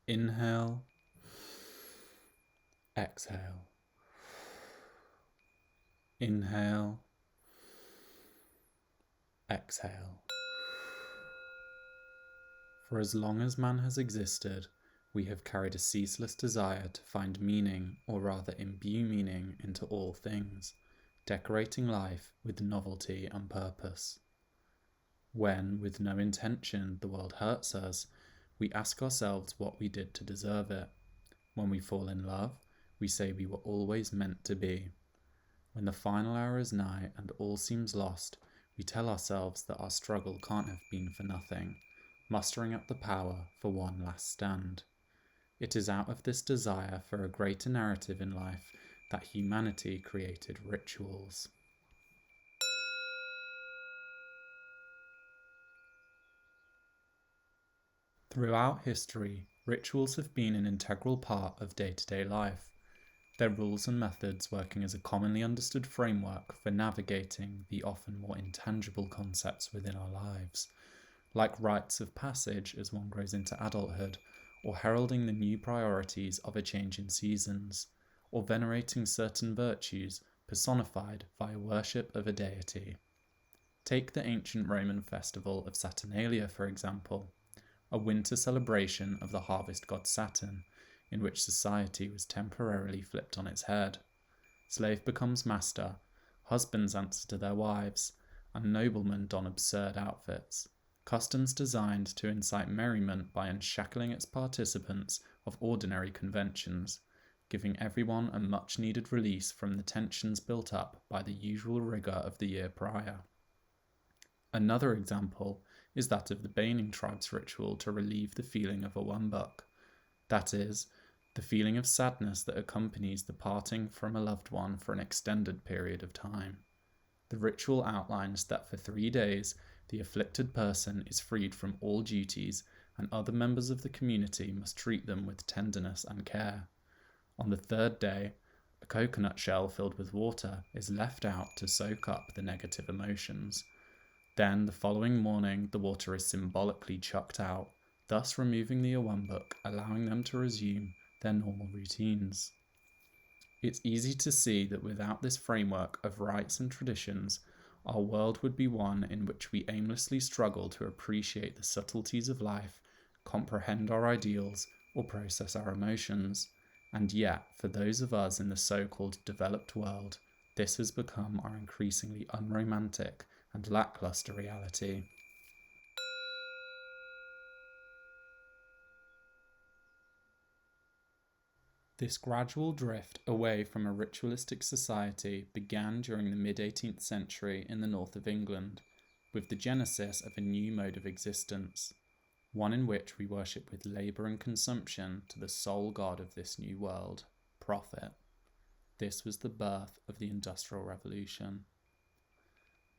Inhale, exhale. Inhale, exhale. For as long as man has existed, we have carried a ceaseless desire to find meaning, or rather imbue meaning, into all things, decorating life with novelty and purpose. When, with no intention, the world hurts us, we ask ourselves what we did to deserve it. When we fall in love, we say we were always meant to be. When the final hour is nigh and all seems lost, we tell ourselves that our struggle can't have been for nothing, mustering up the power for one last stand. It is out of this desire for a greater narrative in life that humanity created rituals. Throughout history, rituals have been an integral part of day-to-day life, their rules and methods working as a commonly understood framework for navigating the often more intangible concepts within our lives, like rites of passage as one grows into adulthood, or heralding the new priorities of a change in seasons, or venerating certain virtues personified via worship of a deity. Take the ancient Roman festival of Saturnalia, for example, a winter celebration of the harvest god Saturn, in which society was temporarily flipped on its head. Slave becomes master, husbands answer to their wives, and noblemen don absurd outfits. Customs designed to incite merriment by unshackling its participants of ordinary conventions, giving everyone a much-needed release from the tensions built up by the usual rigour of the year prior. Another example is that of the Baining tribe's ritual to relieve the feeling of a wambuk, that is, the feeling of sadness that accompanies the parting from a loved one for an extended period of time. The ritual outlines that for 3 days the afflicted person is freed from all duties, and other members of the community must treat them with tenderness and care. On the 3rd day, a coconut shell filled with water is left out to soak up the negative emotions. Then, the following morning, the water is symbolically chucked out, thus removing the awambuk, allowing them to resume their normal routines. It's easy to see that without this framework of rites and traditions, our world would be one in which we aimlessly struggle to appreciate the subtleties of life, comprehend our ideals, or process our emotions. And yet, for those of us in the so-called developed world, this has become our increasingly unromantic and lackluster reality. This gradual drift away from a ritualistic society began during the mid-18th century in the north of England, with the genesis of a new mode of existence, one in which we worship with labour and consumption to the sole god of this new world, profit. This was the birth of the Industrial Revolution.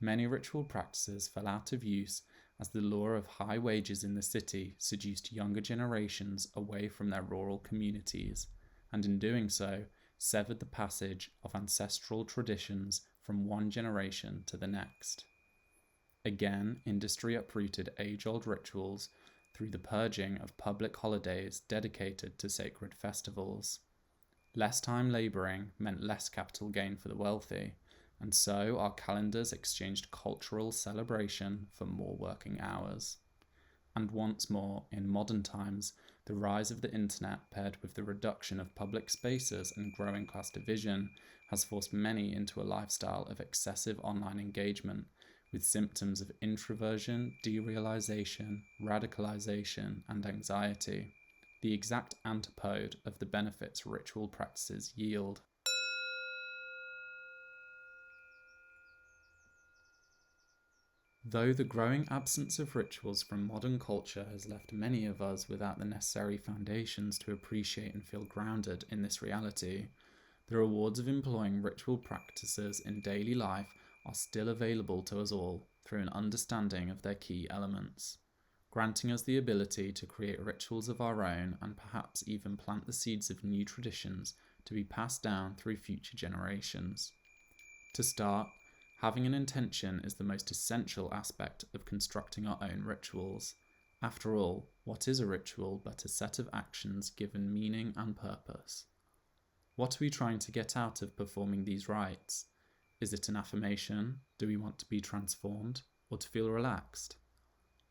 Many ritual practices fell out of use as the lure of high wages in the city seduced younger generations away from their rural communities, and in doing so, severed the passage of ancestral traditions from one generation to the next. Again, industry uprooted age-old rituals through the purging of public holidays dedicated to sacred festivals. Less time labouring meant less capital gain for the wealthy, and so our calendars exchanged cultural celebration for more working hours. And once more, in modern times, the rise of the internet paired with the reduction of public spaces and growing class division has forced many into a lifestyle of excessive online engagement, with symptoms of introversion, derealization, radicalization, and anxiety, the exact antipode of the benefits ritual practices yield. Though the growing absence of rituals from modern culture has left many of us without the necessary foundations to appreciate and feel grounded in this reality, the rewards of employing ritual practices in daily life are still available to us all through an understanding of their key elements, granting us the ability to create rituals of our own and perhaps even plant the seeds of new traditions to be passed down through future generations. To start, having an intention is the most essential aspect of constructing our own rituals. After all, What is a ritual but a set of actions given meaning and purpose? What are we trying to get out of performing these rites? Is it an affirmation? Do we want to be transformed or to feel relaxed?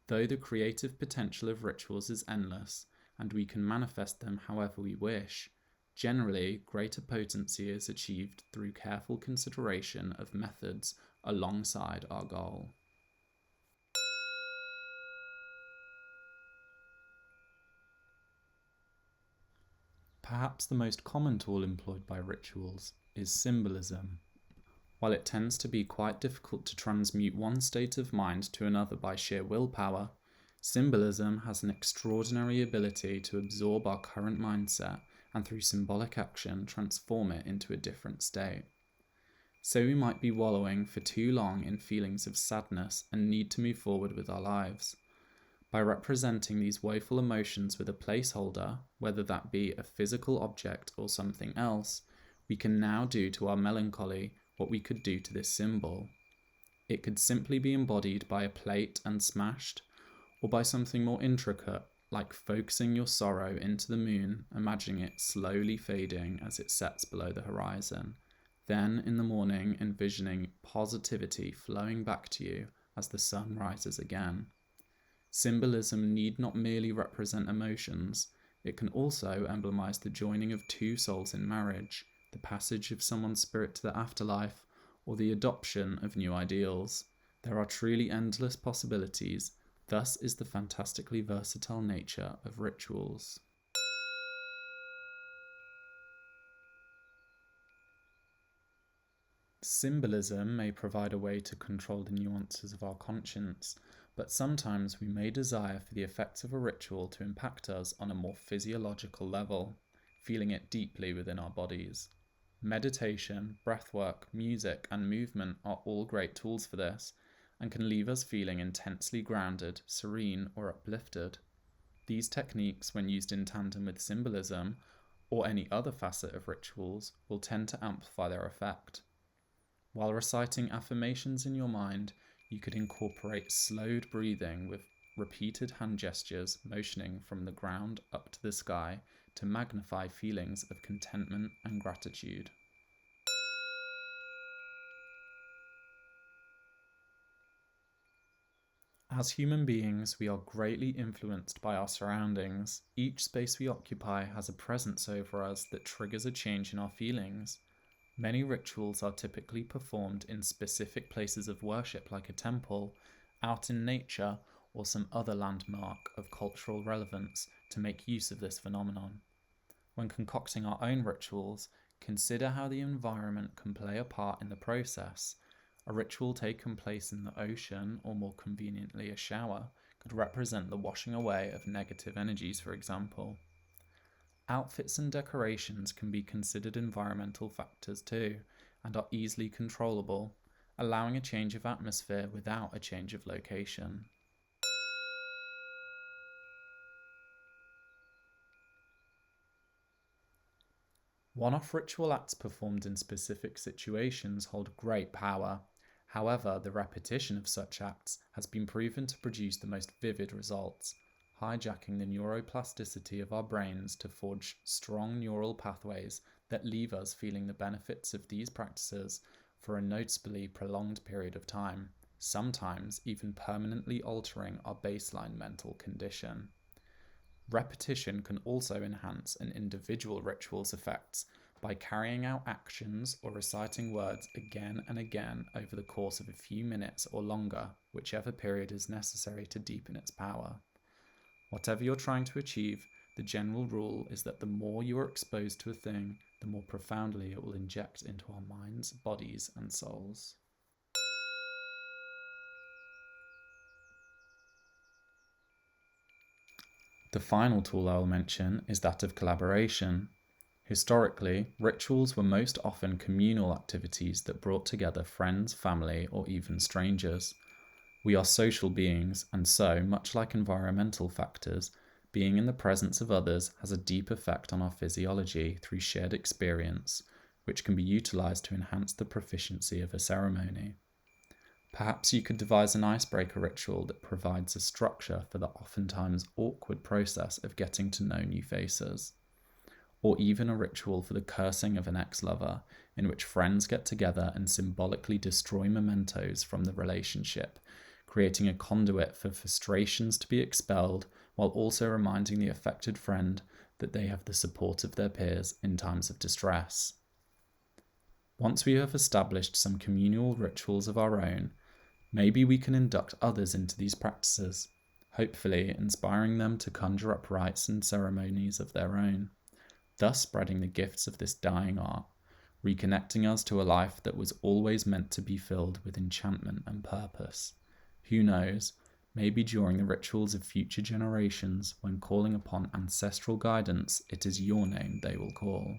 Though the creative potential of rituals is endless and we can manifest them however we wish, generally greater potency is achieved through careful consideration of methods alongside our goal. Perhaps the most common tool employed by rituals is symbolism. While it tends to be quite difficult to transmute one state of mind to another by sheer willpower, symbolism has an extraordinary ability to absorb our current mindset and through symbolic action transform it into a different state. So we might be wallowing for too long in feelings of sadness and need to move forward with our lives. By representing these woeful emotions with a placeholder, whether that be a physical object or something else, we can now do to our melancholy what we could do to this symbol. It could simply be embodied by a plate and smashed, or by something more intricate, like focusing your sorrow into the moon, imagining it slowly fading as it sets below the horizon. Then, in the morning, envisioning positivity flowing back to you as the sun rises again. Symbolism need not merely represent emotions, it can also emblemize the joining of two souls in marriage, the passage of someone's spirit to the afterlife, or the adoption of new ideals. There are truly endless possibilities, thus is the fantastically versatile nature of rituals. Symbolism may provide a way to control the nuances of our conscience, but sometimes we may desire for the effects of a ritual to impact us on a more physiological level, feeling it deeply within our bodies. Meditation, breathwork, music, and movement are all great tools for this, and can leave us feeling intensely grounded, serene, or uplifted. These techniques, when used in tandem with symbolism, or any other facet of rituals, will tend to amplify their effect. While reciting affirmations in your mind, you could incorporate slowed breathing with repeated hand gestures motioning from the ground up to the sky to magnify feelings of contentment and gratitude. As human beings, we are greatly influenced by our surroundings. Each space we occupy has a presence over us that triggers a change in our feelings. Many rituals are typically performed in specific places of worship like a temple, out in nature, or some other landmark of cultural relevance to make use of this phenomenon. When concocting our own rituals, consider how the environment can play a part in the process. A ritual taking place in the ocean, or more conveniently a shower, could represent the washing away of negative energies, for example. Outfits and decorations can be considered environmental factors too, and are easily controllable, allowing a change of atmosphere without a change of location. One-off ritual acts performed in specific situations hold great power. However, the repetition of such acts has been proven to produce the most vivid results, hijacking the neuroplasticity of our brains to forge strong neural pathways that leave us feeling the benefits of these practices for a noticeably prolonged period of time, sometimes even permanently altering our baseline mental condition. Repetition can also enhance an individual ritual's effects by carrying out actions or reciting words again and again over the course of a few minutes or longer, whichever period is necessary to deepen its power. Whatever you're trying to achieve, the general rule is that the more you are exposed to a thing, the more profoundly it will inject into our minds, bodies, and souls. The final tool I will mention is that of collaboration. Historically, rituals were most often communal activities that brought together friends, family, or even strangers. We are social beings, and so, much like environmental factors, being in the presence of others has a deep effect on our physiology through shared experience, which can be utilized to enhance the proficiency of a ceremony. Perhaps you could devise an icebreaker ritual that provides a structure for the oftentimes awkward process of getting to know new faces. Or even a ritual for the cursing of an ex-lover, in which friends get together and symbolically destroy mementos from the relationship, creating a conduit for frustrations to be expelled, while also reminding the affected friend that they have the support of their peers in times of distress. Once we have established some communal rituals of our own, maybe we can induct others into these practices, hopefully inspiring them to conjure up rites and ceremonies of their own, thus spreading the gifts of this dying art, reconnecting us to a life that was always meant to be filled with enchantment and purpose. Who knows, maybe during the rituals of future generations, when calling upon ancestral guidance, it is your name they will call.